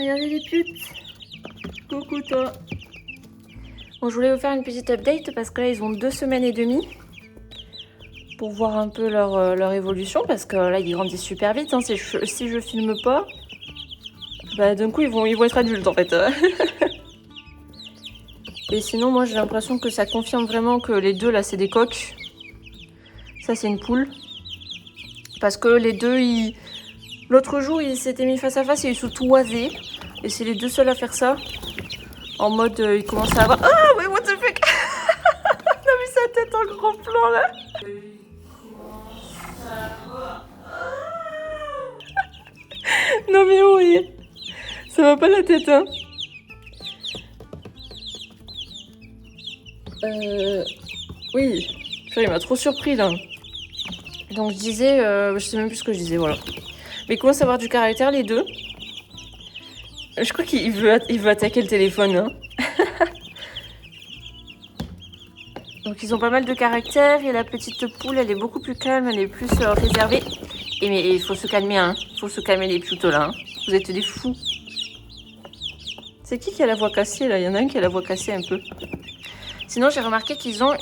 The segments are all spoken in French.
Regardez les putes. Coucou toi. Bon, je voulais vous faire une petite update parce que là ils ont 2 semaines et demie pour voir un peu leur évolution parce que là ils grandissent super vite. Hein. Si je filme pas, bah d'un coup ils vont être adultes en fait. Et sinon moi j'ai l'impression que ça confirme vraiment que les deux là c'est des coqs. Ça c'est une poule. Parce que les deux, l'autre jour ils s'étaient mis face à face et ils se toisaient. Et c'est les deux seuls à faire ça. En mode ils commencent à avoir... Ah ouais what the fuck. Non mais sa tête en grand plan là. Non mais oui. Ça va pas la tête hein. Oui. Il m'a trop surpris là. Donc je disais, je sais même plus ce que je disais, voilà. Mais il commence à avoir du caractère les deux. Je crois qu'il veut attaquer le téléphone. Hein. Donc ils ont pas mal de caractère et la petite poule elle est beaucoup plus calme, elle est plus réservée. Mais il faut se calmer, hein. Faut se calmer les putes là. Hein. Vous êtes des fous. C'est qui a la voix cassée là? Il y en a un qui a la voix cassée un peu. Sinon j'ai remarqué qu'ils ont...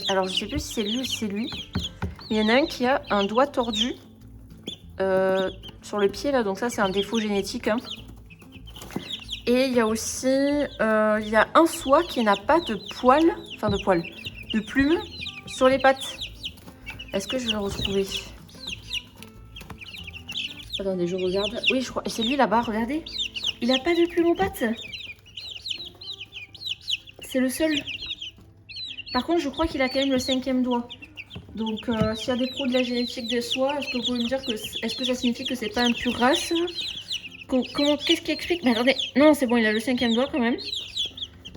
alors je sais plus si c'est lui ou si c'est lui. Il y en a un qui a un doigt tordu sur le pied là, donc ça c'est un défaut génétique. Hein. Et il y a aussi il y a un soie qui n'a pas de poils, de plumes sur les pattes. Est-ce que je vais le retrouver? Attendez, je regarde. Oui, je crois. Et c'est lui là-bas, regardez. Il n'a pas de plumes aux pattes. C'est le seul. Par contre, je crois qu'il a quand même le 5e doigt. Donc, s'il y a des pros de la génétique des soies, est-ce que vous pouvez me dire que est-ce que ça signifie que c'est pas un pur race? Qu'est-ce qui explique? Mais attendez, non, c'est bon, il a le 5e doigt quand même.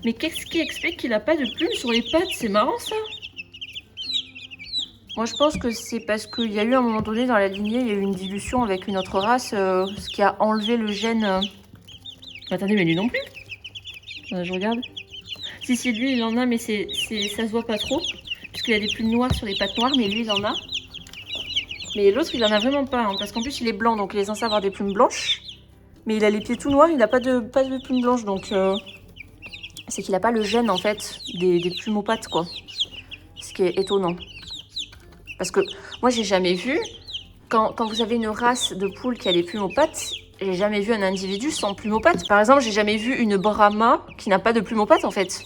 Mais qu'est-ce qui explique qu'il a pas de plumes sur les pattes? C'est marrant ça. Moi, je pense que c'est parce qu'il y a eu à un moment donné dans la lignée, il y a eu une dilution avec une autre race, ce qui a enlevé le gène. Attendez, mais lui non plus. Je regarde. Si, lui, il en a, mais ça se voit pas trop. Puisqu'il a des plumes noires sur les pattes noires, mais lui, il en a. Mais l'autre, il en a vraiment pas, hein, parce qu'en plus, il est blanc, donc il est censé avoir des plumes blanches. Mais il a les pieds tout noirs, il n'a pas de plumes blanches, donc c'est qu'il n'a pas le gène, en fait, des plumes aux pattes, quoi. Ce qui est étonnant. Parce que moi, j'ai jamais vu, quand vous avez une race de poule qui a des plumes aux pattes, j'ai jamais vu un individu sans plumes aux pattes. Par exemple, j'ai jamais vu une Brahma qui n'a pas de plumes aux pattes, en fait.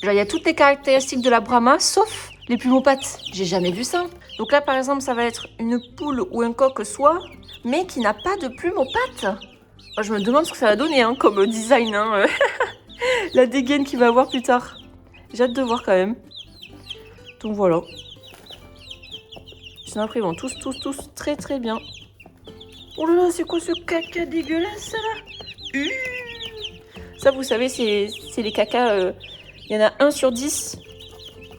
Genre, il y a toutes les caractéristiques de la Brahma, sauf les plumes aux pattes. J'ai jamais vu ça. Donc là, par exemple, ça va être une poule ou un coq soit, mais qui n'a pas de plumes aux pattes. Moi, je me demande ce que ça va donner, hein, comme design. Hein, la dégaine qu'il va avoir plus tard. J'ai hâte de voir quand même. Donc voilà. Sinon après, ils vont tous très très bien. Oh là là, c'est quoi ce caca dégueulasse là? Ça, vous savez, c'est les cacas... Il y en a 1 sur 10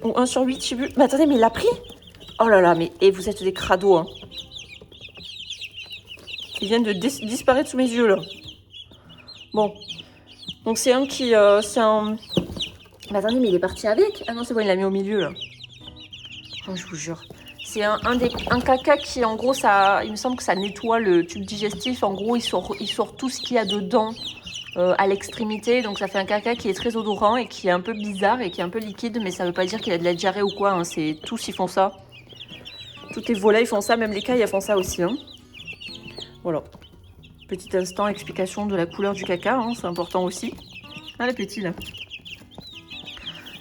ou 1 sur 8, je sais plus. Mais attendez, mais il l'a pris? Oh là là, mais et vous êtes des crados. Hein. Ils viennent de disparaître sous mes yeux là. Bon. Donc c'est un qui... c'est un... Mais attendez, mais il est parti avec? Ah non, c'est bon, il l'a mis au milieu là. Oh, je vous jure. C'est un caca qui, en gros, ça, il me semble que ça nettoie le tube digestif. En gros, il sort tout ce qu'il y a dedans. À l'extrémité, donc ça fait un caca qui est très odorant et qui est un peu bizarre et qui est un peu liquide, mais ça veut pas dire qu'il a de la diarrhée ou quoi, hein. C'est tous ils font ça. Toutes les volailles font ça, même les cailles elles font ça aussi. Hein. Voilà. Petit instant explication de la couleur du caca, hein, c'est important aussi. Ah les petits là.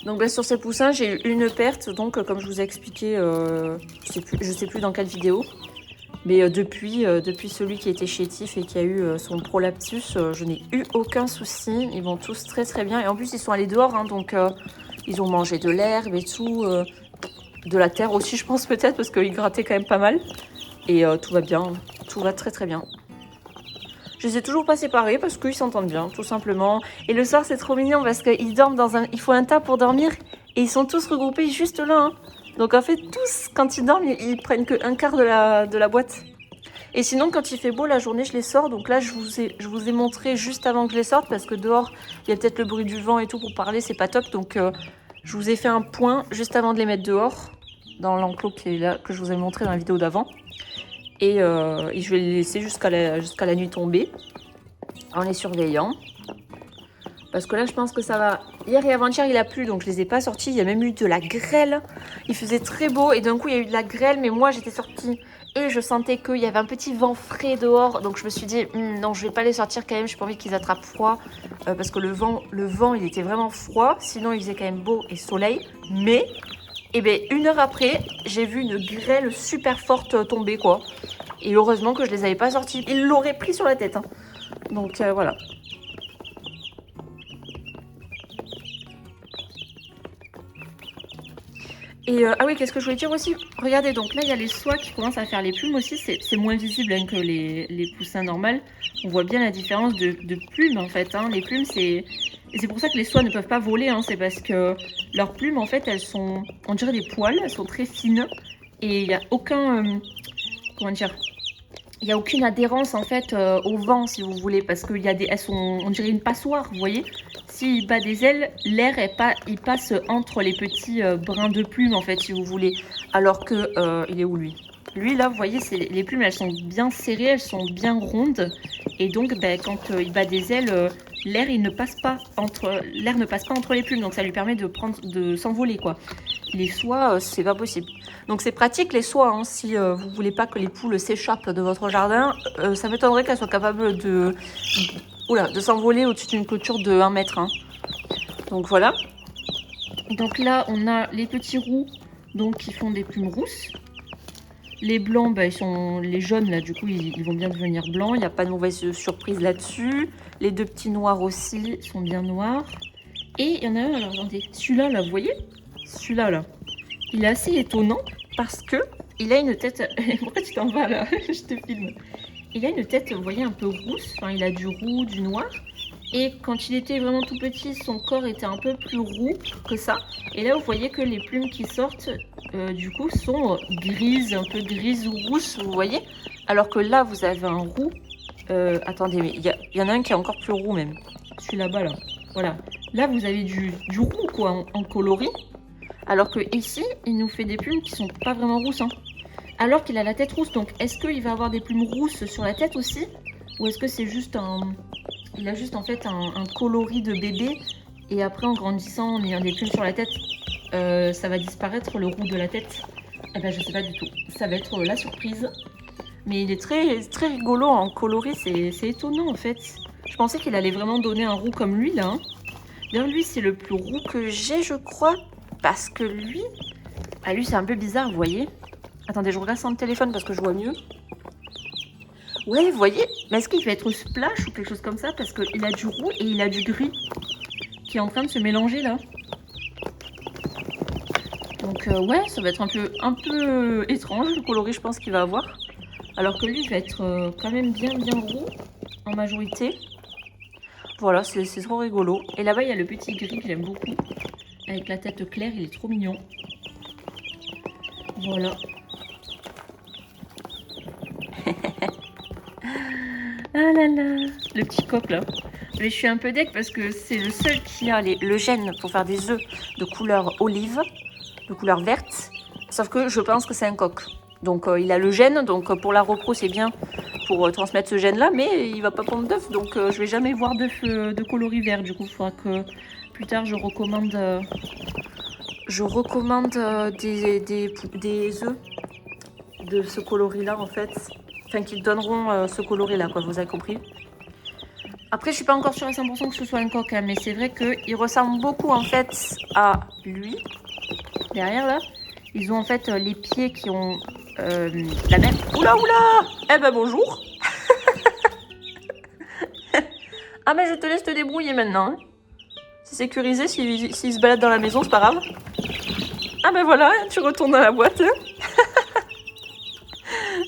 Donc ben, sur ces poussins j'ai eu une perte, donc comme je vous ai expliqué, je sais plus dans quelle vidéo. Mais depuis celui qui était chétif et qui a eu son prolapsus, je n'ai eu aucun souci. Ils vont tous très très bien. Et en plus, ils sont allés dehors, hein, donc ils ont mangé de l'herbe et tout. De la terre aussi, je pense peut-être, parce qu'ils grattaient quand même pas mal. Et tout va bien, tout va très très bien. Je les ai toujours pas séparés parce qu'ils s'entendent bien, tout simplement. Et le soir, c'est trop mignon parce qu'ils dorment il faut un tas pour dormir. Et ils sont tous regroupés juste là, hein. Donc en fait, tous, quand ils dorment, ils prennent que un quart de la boîte. Et sinon, quand il fait beau, la journée, je les sors. Donc là, je vous ai montré juste avant que je les sorte parce que dehors, il y a peut-être le bruit du vent et tout pour parler, c'est pas top. Donc je vous ai fait un point juste avant de les mettre dehors, dans l'enclos qui est là, que je vous ai montré dans la vidéo d'avant. Et je vais les laisser jusqu'à la nuit tombée. en les surveillant. Parce que là, je pense que ça va. Hier et avant-hier, il a plu, donc je les ai pas sortis. Il y a même eu de la grêle. Il faisait très beau et d'un coup, il y a eu de la grêle. Mais moi, j'étais sortie et je sentais qu'il y avait un petit vent frais dehors. Donc je me suis dit, non, je vais pas les sortir quand même. J'ai pas envie qu'ils attrapent froid. Parce que le vent, il était vraiment froid. Sinon, il faisait quand même beau et soleil. Mais, eh ben, 1 heure après, j'ai vu une grêle super forte tomber, quoi. Et heureusement que je les avais pas sortis. Ils l'auraient pris sur la tête, hein. Donc voilà. Et ah oui, qu'est-ce que je voulais dire aussi? Regardez, donc là, il y a les soies qui commencent à faire les plumes aussi. C'est moins visible hein, que les poussins normales. On voit bien la différence de plumes, en fait. Hein. Les plumes, c'est pour ça que les soies ne peuvent pas voler. Hein. C'est parce que leurs plumes, en fait, elles sont, on dirait des poils. Elles sont très fines. Et il n'y a aucun... comment dire? Il n'y a aucune adhérence, en fait, au vent, si vous voulez. Parce qu'il y a elles sont, on dirait une passoire, vous voyez? S'il bat des ailes, l'air il passe entre les petits brins de plumes en fait, si vous voulez. Alors que il est où lui? Lui là, vous voyez, les plumes, elles sont bien serrées, elles sont bien rondes, et donc quand il bat des ailes, l'air ne passe pas entre les plumes, donc ça lui permet de s'envoler quoi. Les soies, c'est pas possible. Donc c'est pratique les soies, hein, si vous voulez pas que les poules s'échappent de votre jardin. Ça m'étonnerait qu'elles soient capables de s'envoler au-dessus d'une clôture de 1 mètre. Hein. Donc voilà. Donc là, on a les petits roux donc, qui font des plumes rousses. Les blancs, les jaunes, là, du coup, ils vont bien devenir blancs. Il n'y a pas de mauvaise surprise là-dessus. Les 2 petits noirs aussi sont bien noirs. Et il y en a un, alors attendez, celui-là, là, vous voyez? Celui-là, là, il est assez étonnant parce que il a une tête... Pourquoi tu t'en vas, là? Je te filme. Il a une tête, vous voyez, un peu rousse. Enfin, il a du roux, du noir. Et quand il était vraiment tout petit, son corps était un peu plus roux que ça. Et là, vous voyez que les plumes qui sortent, du coup, sont grises, un peu grises ou rousses, vous voyez. Alors que là, vous avez un roux. Attendez, mais il y en a un qui est encore plus roux même. Celui là-bas, là. Voilà. Là, vous avez du roux, quoi, en coloris. Alors que ici, il nous fait des plumes qui sont pas vraiment rousses, hein. Alors qu'il a la tête rousse, donc est-ce qu'il va avoir des plumes rousses sur la tête aussi? Ou est-ce que c'est juste il a juste en fait un coloris de bébé et après en grandissant, en ayant des plumes sur la tête, ça va disparaître le roux de la tête? Eh ben je sais pas du tout, ça va être la surprise. Mais il est très, très rigolo en coloris, c'est étonnant en fait. Je pensais qu'il allait vraiment donner un roux comme lui là. Hein. D'ailleurs lui c'est le plus roux que j'ai je crois, parce que lui, lui c'est un peu bizarre vous voyez. Attendez, je regarde sur le téléphone parce que je vois mieux. Ouais, vous voyez? Mais est-ce qu'il va être splash ou quelque chose comme ça? Parce qu'il a du roux et il a du gris qui est en train de se mélanger là. Donc ouais, ça va être un peu étrange le coloris je pense qu'il va avoir. Alors que lui il va être quand même bien roux en majorité. Voilà, c'est trop rigolo. Et là-bas il y a le petit gris que j'aime beaucoup. Avec la tête claire, il est trop mignon. Voilà. Ah là là, le petit coq là. Mais je suis un peu deg parce que c'est le seul qui a le gène pour faire des œufs de couleur olive, de couleur verte. Sauf que je pense que c'est un coq. Donc il a le gène, donc pour la repro c'est bien pour transmettre ce gène là, mais il va pas pondre d'œufs, donc je vais jamais voir d'œufs de coloris vert. Du coup, il faudra que plus tard je recommande des œufs de ce coloris là en fait. Enfin, qui donneront ce coloris là, quoi, vous avez compris. Après, je suis pas encore sûre à 100% que ce soit un coq, hein, mais c'est vrai qu'il ressemble beaucoup en fait à lui. Derrière là, ils ont en fait les pieds qui ont la même. Oula oula! Eh ben bonjour! Ah mais je te laisse te débrouiller maintenant. Hein. C'est sécurisé, s'il se balade dans la maison, c'est pas grave. Ah ben voilà, tu retournes dans la boîte. Hein.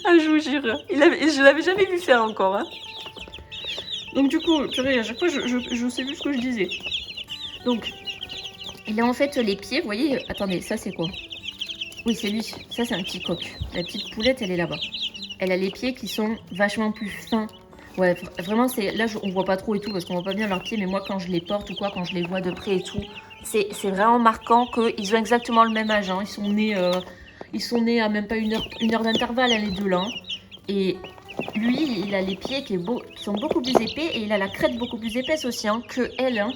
Ah, je vous jure, je l'avais jamais vu faire encore. Hein. Donc du coup, purée, à chaque fois, je sais plus ce que je disais. Donc, il a en fait les pieds, vous voyez, attendez, ça c'est quoi? Oui, c'est lui, ça c'est un petit coq. La petite poulette, elle est là-bas. Elle a les pieds qui sont vachement plus fins. Ouais, vraiment, là, on voit pas trop et tout, parce qu'on voit pas bien leurs pieds, mais moi, quand je les porte ou quoi, quand je les vois de près et tout, c'est vraiment marquant qu'ils ont exactement le même âge. Hein. Ils sont nés à même pas une heure d'intervalle, hein, les deux là. Hein. Et lui, il a les pieds qui sont beaucoup plus épais et il a la crête beaucoup plus épaisse aussi hein, que elle. Hein.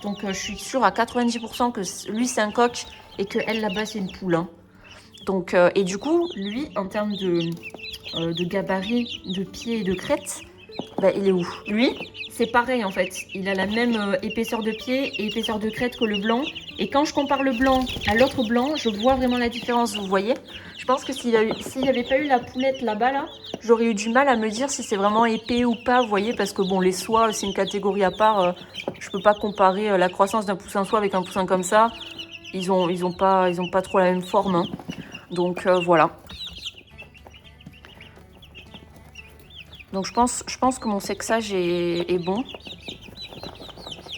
Donc je suis sûre à 90% que lui c'est un coq et que elle là-bas c'est une poule. Hein. Donc, et du coup, lui, en termes de gabarit, de pied et de crête, bah, il est où? Lui, c'est pareil en fait. Il a la même épaisseur de pied et épaisseur de crête que le blanc. Et quand je compare le blanc à l'autre blanc, je vois vraiment la différence, vous voyez? Je pense que s'il n'y avait pas eu la poulette là-bas, là, j'aurais eu du mal à me dire si c'est vraiment épais ou pas, vous voyez? Parce que bon, les soies, c'est une catégorie à part. Je peux pas comparer la croissance d'un poussin soie avec un poussin comme ça. Ils ont pas trop la même forme. Hein. Donc voilà. Donc je pense que mon sexage est bon.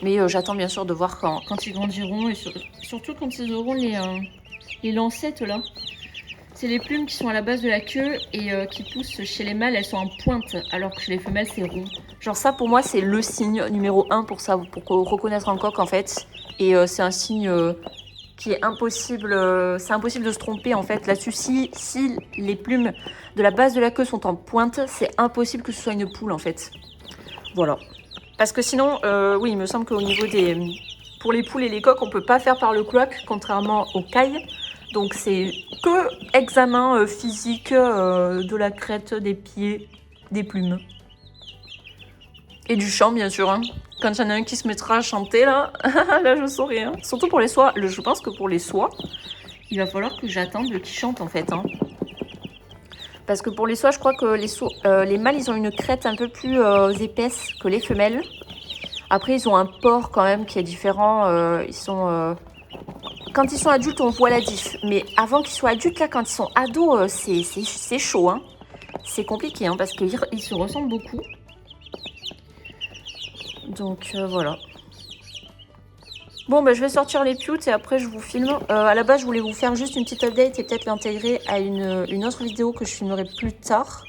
Mais j'attends bien sûr de voir quand ils grandiront et surtout quand ils auront les lancettes là. C'est les plumes qui sont à la base de la queue et qui poussent chez les mâles, elles sont en pointe alors que chez les femelles c'est rond. Genre ça pour moi c'est le signe numéro 1 pour reconnaître un coq en fait. Et c'est un signe qui est impossible, c'est impossible de se tromper en fait là-dessus. Si les plumes de la base de la queue sont en pointe, c'est impossible que ce soit une poule en fait. Voilà. Parce que sinon, oui, il me semble qu'au niveau pour les poules et les coqs, on peut pas faire par le cloaque, contrairement aux cailles. Donc c'est que examen physique de la crête, des pieds, des plumes. Et du chant, bien sûr. Hein. Quand il y en a un qui se mettra à chanter, là, là je saurai. Hein. Surtout pour les soies. Je pense que pour les soies, il va falloir que j'attende qu'ils chantent, en fait. Hein. Parce que pour les soies, je crois que les mâles, ils ont une crête un peu plus épaisse que les femelles. Après, ils ont un port quand même qui est différent. Quand ils sont adultes, on voit la diff. Mais avant qu'ils soient adultes, là, quand ils sont ados, c'est chaud. Hein. C'est compliqué, hein, parce qu'ils se ressemblent beaucoup. Donc voilà. Bon, bah, je vais sortir les putes et après je vous filme. À la base, je voulais vous faire juste une petite update et peut-être l'intégrer à une autre vidéo que je filmerai plus tard.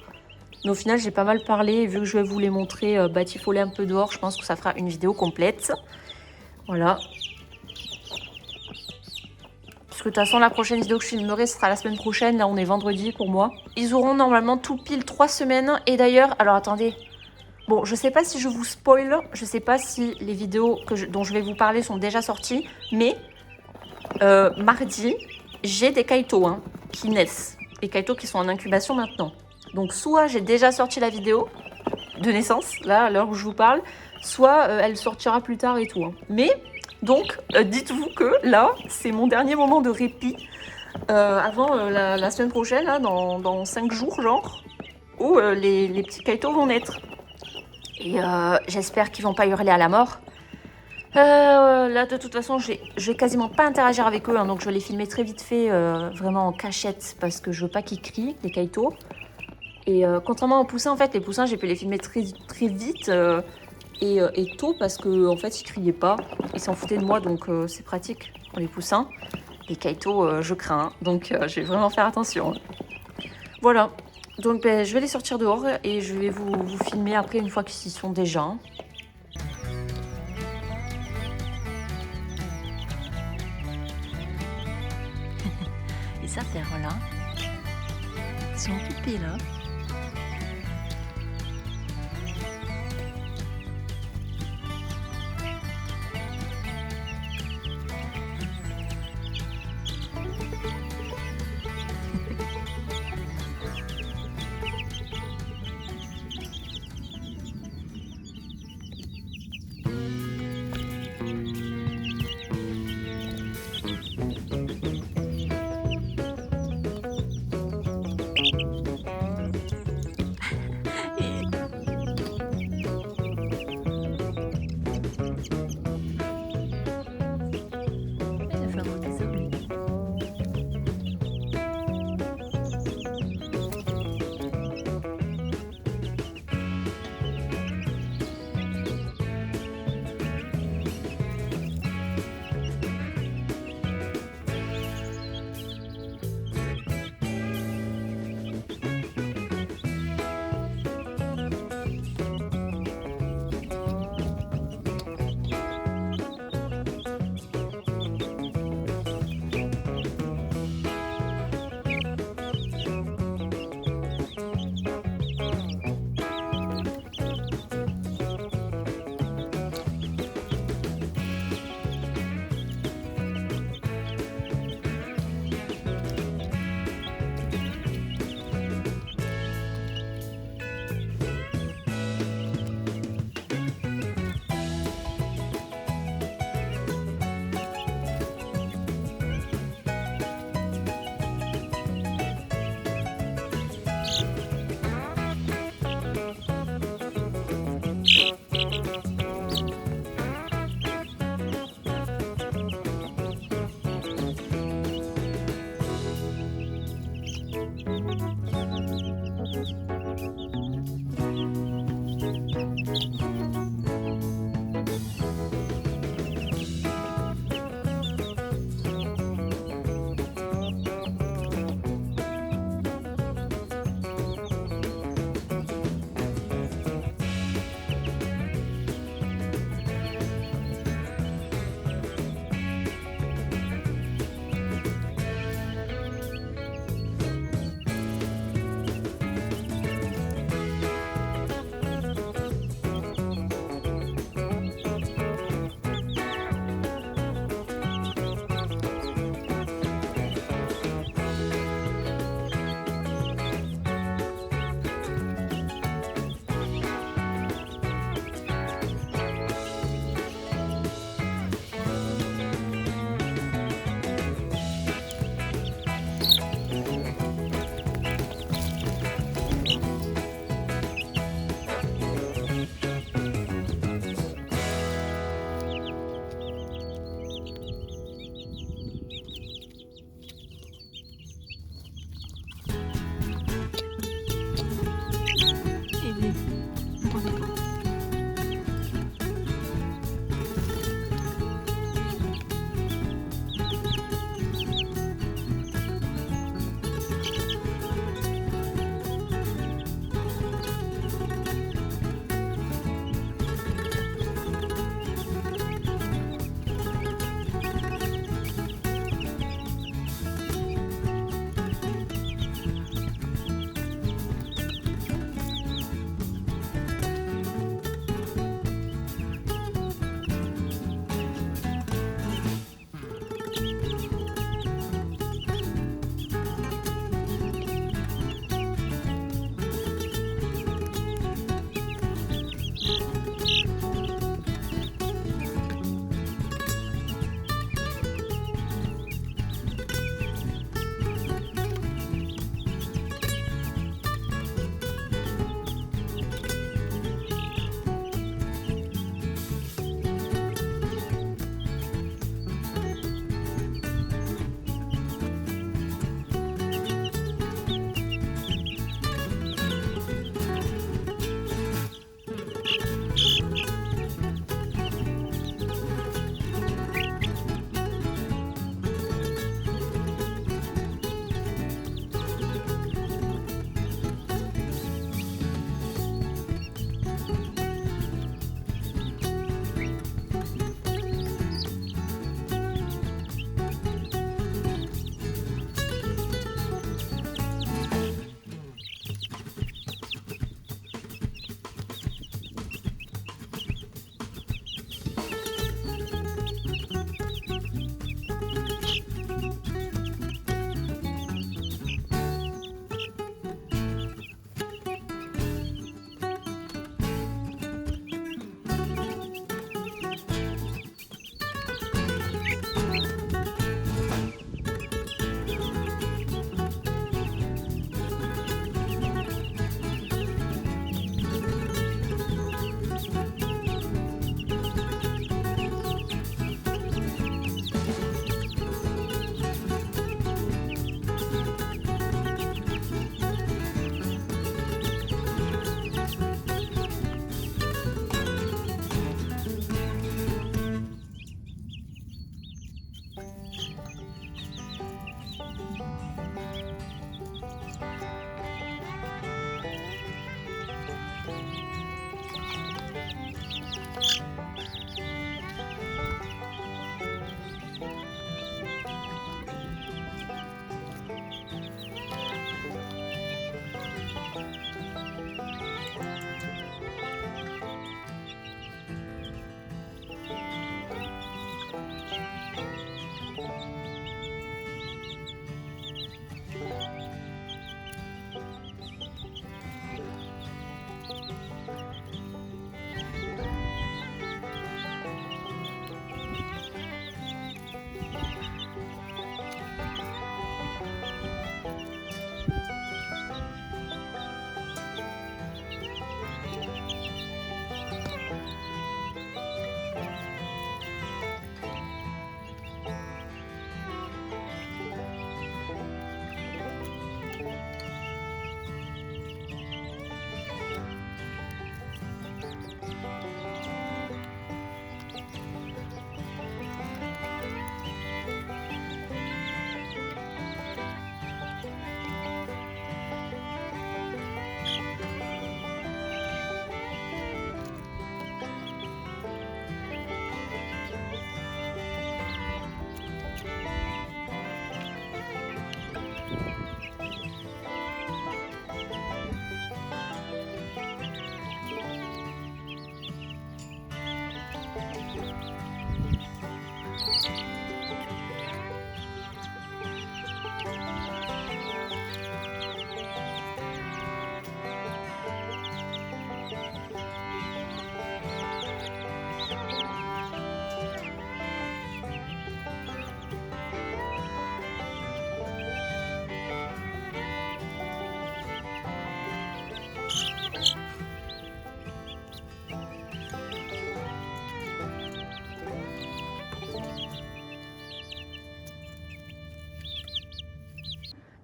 Mais au final, j'ai pas mal parlé et vu que je vais vous les montrer batifoler un peu dehors, je pense que ça fera une vidéo complète. Voilà. Parce que de toute façon, la prochaine vidéo que je filmerai sera la semaine prochaine. Là, on est vendredi pour moi. Ils auront normalement tout pile 3 semaines. Et d'ailleurs, alors attendez. Bon, je sais pas si je vous spoil, je sais pas si les vidéos dont je vais vous parler sont déjà sorties, mais mardi, j'ai des kaitos hein, qui naissent, des kaitos qui sont en incubation maintenant. Donc soit j'ai déjà sorti la vidéo de naissance, là à l'heure où je vous parle, soit elle sortira plus tard et tout. Hein. Mais donc, dites-vous que là, c'est mon dernier moment de répit avant la semaine prochaine, là, dans 5 jours genre, où les petits kaitos vont naître. Et j'espère qu'ils vont pas hurler à la mort. Là, de toute façon, je vais quasiment pas interagir avec eux. Hein, donc, je vais les filmer très vite fait, vraiment en cachette. Parce que je veux pas qu'ils crient, les kaitos. Et contrairement aux poussins, en fait, les poussins, j'ai pu les filmer très, très vite et tôt. Parce qu'en fait, ils criaient pas. Ils s'en foutaient de moi. Donc, c'est pratique pour les poussins. Les kaitos, je crains. Hein, donc, je vais vraiment faire attention. Voilà. Donc ben, je vais les sortir dehors et je vais vous filmer après une fois qu'ils y sont déjà. Et ça fait voilà. Ils sont occupés là.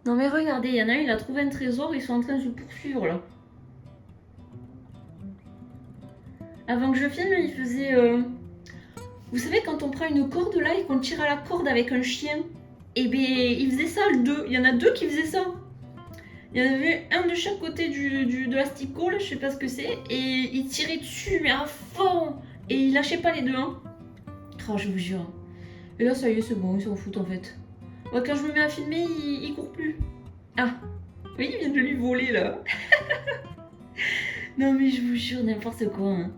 Non mais regardez, il y en a un, il a trouvé un trésor, ils sont en train de se poursuivre là. Avant que je filme, il faisait... Vous savez quand on prend une corde là et qu'on tire à la corde avec un chien? Et ben il faisait ça, le deux. Il y en a deux qui faisaient ça. Il y en avait un de chaque côté de l'asticot, là, je sais pas ce que c'est, et il tirait dessus, mais à fond. Et il lâchait pas les deux, hein. Oh, je vous jure. Et là, ça y est, c'est bon, ils s'en foutent en fait. Ouais, quand je me mets à filmer, il court plus. Ah, oui, il vient de lui voler là. Non, mais je vous jure, n'importe quoi, hein.